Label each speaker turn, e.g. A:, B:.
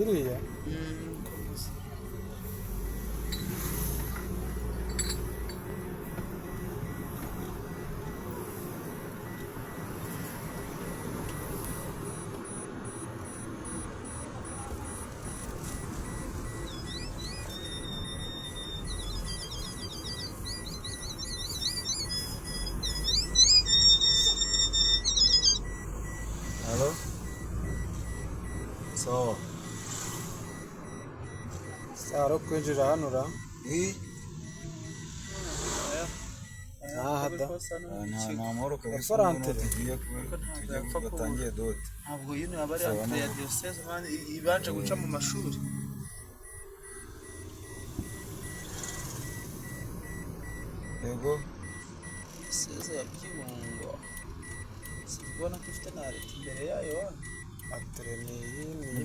A: iriya
B: Halo? Sawa.
A: saro kwinjira hano ra hada
B: nta mahoro kabisa tugiye batangiye dote
C: ntabwo yino yaba ari ante ya diocese mani ibanje guca mu mashuri
B: yego
C: diocese ya Kibungo sibona ko ifite na leta imbere yayo
A: atreni
B: ni